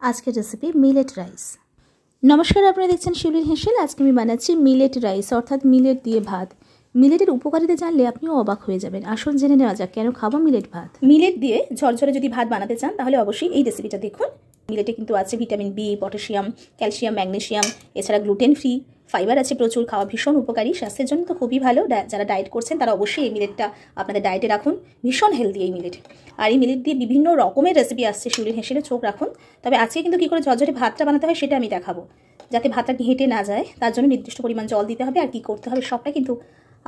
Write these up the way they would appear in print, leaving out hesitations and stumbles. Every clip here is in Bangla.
আজকের রেসিপি মিলেট রাইস। নমস্কার, আপনারা দেখছেন শিউলির হেসেল। আজকে আমি বানাচ্ছি মিলেট রাইস, অর্থাৎ মিলেট দিয়ে ভাত। মিলেটের উপকারিতা জানলে আপনিও অবাক হয়ে যাবেন। আসুন জেনে নেওয়া যাক কেন খাবো মিলেট ভাত। মিলেট দিয়ে ঝরঝরে যদি ভাত বানাতে চান তাহলে অবশ্যই এই রেসিপিটা দেখুন। মিলেটে কিন্তু আছে vitamin B, potassium, calcium, magnesium, এছাড়া গ্লুটেন ফ্রি, ফাইবার আছে প্রচুর, খাওয়া ভীষণ উপকারী, স্বাস্থ্যের জন্য তো খুবই ভালো। যারা ডায়েট করছেন তারা অবশ্যই এই মিলেটটা আপনাদের ডায়েটে রাখুন। ভীষণ হেলদি এই মিলেট। আর এই মিলেট দিয়ে বিভিন্ন রকমের রেসিপি আসছে, শিউলির হেসেলে চোখ রাখুন। তবে আজকে কিন্তু কী করে ঝরঝরে ভাতটা বানাতে হয় সেটা আমি দেখাবো, যাতে ভাতটা ঘেঁটে না যায়। তার জন্য নির্দিষ্ট পরিমাণ জল দিতে হবে, আর কী করতে হবে সবটা কিন্তু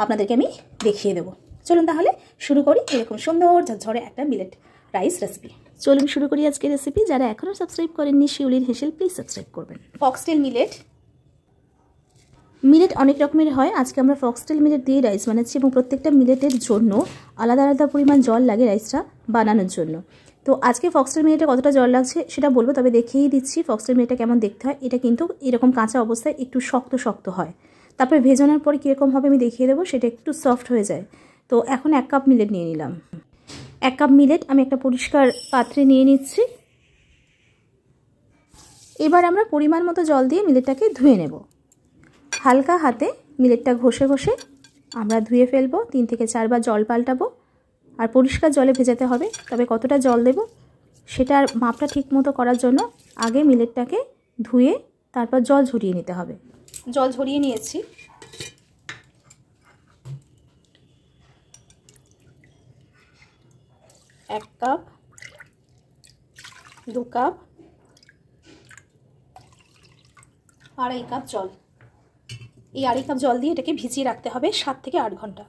আপনাদেরকে আমি দেখিয়ে দেবো। চলুন তাহলে শুরু করি এরকম সুন্দর ঝরঝরে একটা মিলেট রাইস রেসিপি। চলুন শুরু করি আজকের রেসিপি। যারা এখনও সাবস্ক্রাইব করেননি শিউলির হেসেল, প্লিজ সাবস্ক্রাইব করবেন। Foxtail millet. মিলেট অনেক রকমের হয়, আজকে আমরা ফক্সটেল মিলেট দিয়ে রাইস বানাচ্ছি এবং প্রত্যেকটা মিলেটের জন্য আলাদা আলাদা পরিমাণ জল লাগে রাইসটা বানানোর জন্য। তো আজকে ফক্সটেল মিলেটে কতটা জল লাগছে সেটা বলবো, তবে দেখেই দিচ্ছি ফক্সটেল মিলেটটা কেমন দেখতে হয়। এটা কিন্তু এরকম কাঁচা অবস্থায় একটু শক্ত শক্ত হয়, তারপরে ভেজানোর পরে কীরকম হবে আমি দেখিয়ে দেবো, সেটা একটু সফট হয়ে যায়। তো এখন 1 কাপ মিলেট নিয়ে নিলাম। 1 কাপ মিলেট আমি একটা পরিষ্কার পাত্রে নিয়ে নিচ্ছি। এবার আমরা পরিমাণ মতো জল দিয়ে মিলেটটাকে ধুয়ে নেব। হালকা হাতে মিলেটটা ঘষে ঘষে আমরা ধুয়ে ফেলবো। 3 থেকে 4 বার জল পাল্টাবো, আর পরিষ্কার জলে ভেজাতে হবে। তবে কতটা জল দেব সেটার মাপটা ঠিক মতো করার জন্য আগে মিলেটটাকে ধুয়ে তারপর জল ঝরিয়ে নিতে হবে। জল ঝরিয়ে নিয়েছি। এক কাপ, 2 কাপ, 2.5 কাপ জল। এই 2.5 কাপ জল দিয়ে এটাকে ভিজিয়ে রাখতে হবে 7 থেকে 8 ঘন্টা।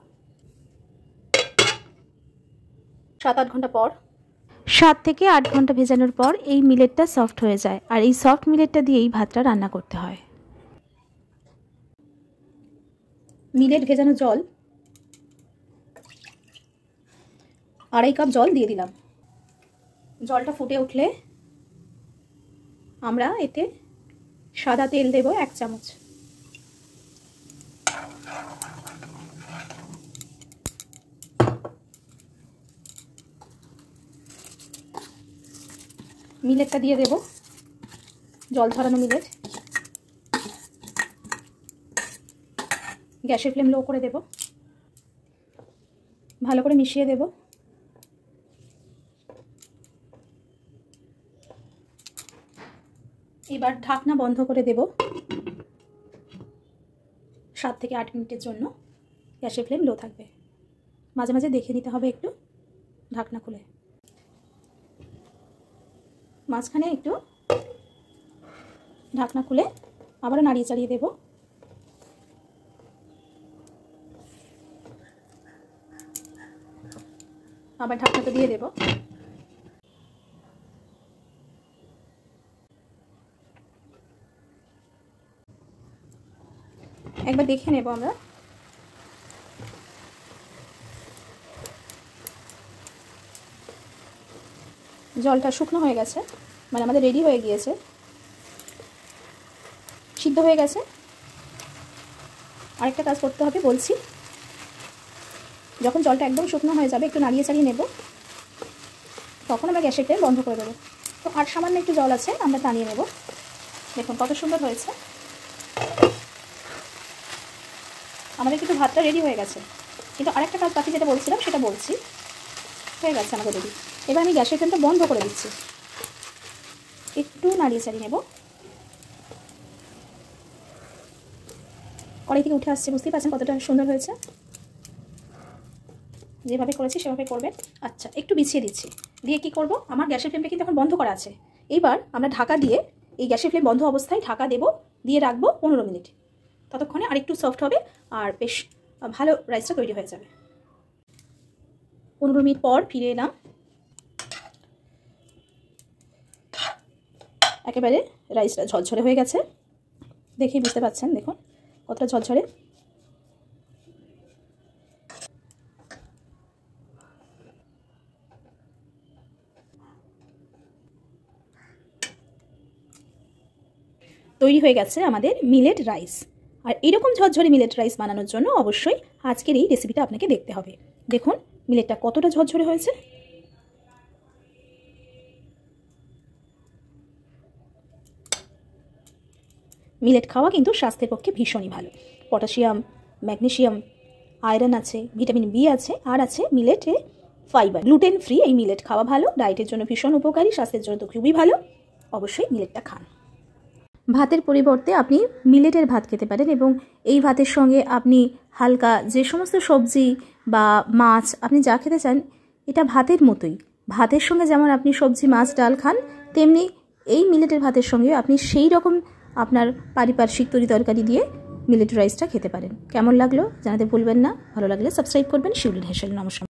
7-8 ঘন্টা পর, 7 থেকে 8 ঘন্টা ভেজানোর পর এই মিলেটটা সফট হয়ে যায়, আর এই সফট মিলেটটা দিয়েই ভাতটা রান্না করতে হয়। মিলেট ভেজানো জল 2.5 কাপ জল দিয়ে দিলাম। জলটা ফুটে উঠলে আমরা এতে সাদা তেল দেব 1 চামচ। মিলেটটা দিয়ে দেব, জল ঝরানো মিলেট। গ্যাসের ফ্লেম লো করে দেব, ভালো করে মিশিয়ে দেব। এবার ঢাকনা বন্ধ করে দেব 7 থেকে 8 মিনিটের জন্য। গ্যাসের ফ্লেম লো থাকবে, মাঝে মাঝে দেখে নিতে হবে একটু ঢাকনা খুলে। মাঝখানে একটু ঢাকনা খুলে আবারও নাড়িয়ে চাড়িয়ে দেব। আবার ঢাকনাটা দিয়ে দেব। একবার দেখে নেব আমরা। জলটা শুকনো হয়ে গেছে, মানে আমাদের রেডি হয়ে গিয়েছে, সিদ্ধ হয়ে গেছে। আরেকটা কাজ করতে হবে বলছি, যখন জলটা একদম শুকনো হয়ে যাবে একটু নাড়িয়ে চাড়িয়ে নেব, তখন আমরা গ্যাসের ফ্লেম বন্ধ করে দেবো। তো আর সামান্য একটু জল আছে, আমরা টানিয়ে নেব। দেখুন কত সুন্দর হয়েছে। আমাদের কিন্তু ভাতটা রেডি হয়ে গেছে, কিন্তু আরেকটা কাজ বাকি যেটা বলছিলাম সেটা বলছি। হয়ে গেছে আমাদের রেডি। এবার আমি গ্যাসের ফ্লেমটা বন্ধ করে দিচ্ছি, একটু নাড়িয়ে চাড়িয়ে নেব। কড়াই থেকে উঠে আসছে, বুঝতেই পারছেন কতটা সুন্দর হয়েছে। যেভাবে করেছি সেভাবে করবেন। আচ্ছা, একটু বিছিয়ে দিচ্ছি, দিয়ে কি করব, আমার গ্যাসের ফ্লেমটা কিন্তু এখন বন্ধ করা আছে। এইবার আমরা ঢাকা দিয়ে এই গ্যাসের ফ্লেম বন্ধ অবস্থায় ঢাকা দেব, দিয়ে রাখবো 15 মিনিট। ততক্ষণে আরেকটু সফট হবে আর বেশ ভালো রাইসটা তৈরি হয়ে যাবে। 15 মিনিট পর ফিরে এলাম। একেবারে রাইসটা ঝরঝরে হয়ে গেছে, দেখেই বুঝতে পারছেন। দেখুন কতটা ঝরঝরে। তৈরি হয়ে গেছে আমাদের মিলেট রাইস। আর এরকম ঝরঝরে মিলেট রাইস বানানোর জন্য অবশ্যই আজকের এই রেসিপিটা আপনাকে দেখতে হবে। দেখুন মিলেটটা কতটা ঝরঝরে হয়েছে। মিলেট খাওয়া কিন্তু স্বাস্থ্যের পক্ষে ভীষণই ভালো। পটাশিয়াম, ম্যাগনেসিয়াম, আয়রন আছে, ভিটামিন বি আছে, আর আছে মিলেটে ফাইবার। গ্লুটেন ফ্রি এই মিলেট খাওয়া ভালো, ডায়েটের জন্য ভীষণ উপকারী, স্বাস্থ্যের জন্য তো খুবই ভালো। অবশ্যই মিলেটটা খান। ভাতের পরিবর্তে আপনি মিলেটের ভাত খেতে পারেন এবং এই ভাতের সঙ্গে আপনি হালকা যে সমস্ত সবজি বা মাছ আপনি যা খেতে চান, এটা ভাতের মতোই। ভাতের সঙ্গে যেমন আপনি সবজি, মাছ, ডাল খান, তেমনি এই মিলেটের ভাতের সঙ্গে আপনি সেই রকম আপনার পারিপার্শ্বিক তরকারি দিয়ে মিলেট রাইসটা খেতে পারেন। কেমন লাগলো জানাতে ভুলবেন না। ভালো লাগলে সাবস্ক্রাইব করবেন শিউলির হেসেল। নমস্কার।